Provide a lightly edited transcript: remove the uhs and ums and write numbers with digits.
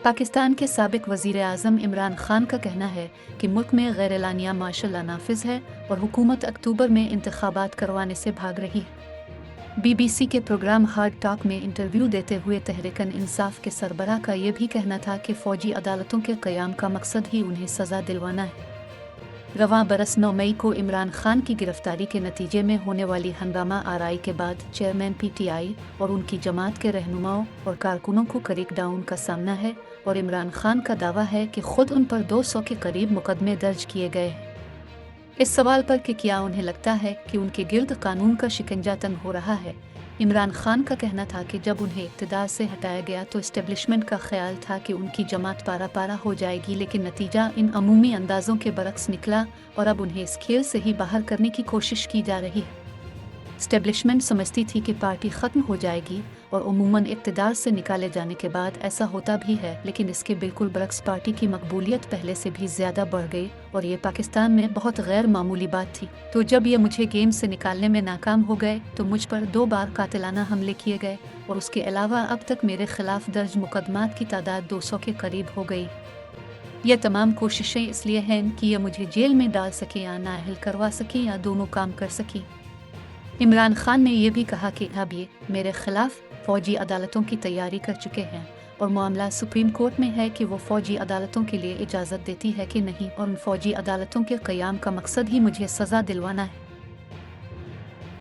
पाकिस्तान के साबिक वज़ीर आज़म इमरान खान का कहना है कि मुल्क में गैर-एलानिया मार्शल लॉ नाफिज है और हुकूमत अक्टूबर में इंतखाबात करवाने से भाग रही है। BBC के प्रोग्राम हार्ड टॉक में इंटरव्यू देते हुए तहरीक इंसाफ के सरबराह का ये भी कहना था कि फ़ौजी अदालतों के क़याम का मकसद ही उन्हें सज़ा दिलवाना है। रवां बरस 9 मई को इमरान खान की गिरफ्तारी के नतीजे में होने वाली हंगामा आराई के बाद चेयरमैन PTI और उनकी जमात के रहनुमाओं और कारकुनों को क्रैकडाउन का सामना है और इमरान खान का दावा है कि खुद उन पर 200 के करीब मुकदमे दर्ज किए गए हैं। इस सवाल पर कि क्या उन्हें लगता है कि उनके गिर्द कानून का शिकंजा तंग हो रहा है, इमरान खान का कहना था कि जब उन्हें इक़्तिदार से हटाया गया तो इस्टेब्लिशमेंट का ख्याल था कि उनकी जमात पारा पारा हो जाएगी, लेकिन नतीजा इन अमूमी अंदाज़ों के बरक्स निकला और अब उन्हें इस खेल से ही बाहर करने की कोशिश की जा रही है। इस्टेब्लिशमेंट समझती थी कि पार्टी ख़त्म हो जाएगी और उमूमन इक़्तिदार से निकाले जाने के बाद ऐसा होता भी है, लेकिन इसके बिल्कुल बरक्स पार्टी की मकबूलियत पहले से भी ज़्यादा बढ़ गई और ये पाकिस्तान में बहुत गैर मामूली बात थी। तो जब ये मुझे गेम से निकालने में नाकाम हो गए तो मुझ पर 2 बार कातिलाना हमले किए गए और उसके अलावा अब तक मेरे खिलाफ दर्ज मुकदमात की तादाद 200 के करीब हो गई। यह तमाम कोशिशें इसलिए हैं कि यह मुझे जेल में डाल सके या नाअहल करवा सके या दोनों काम कर सके। इमरान खान ने यह भी कहा कि अब ये मेरे खिलाफ फ़ौजी अदालतों की तैयारी कर चुके हैं और मामला सुप्रीम कोर्ट में है कि वो फ़ौजी अदालतों के लिए इजाज़त देती है कि नहीं, और उन फ़ौजी अदालतों के क़याम का मकसद ही मुझे सज़ा दिलवाना है।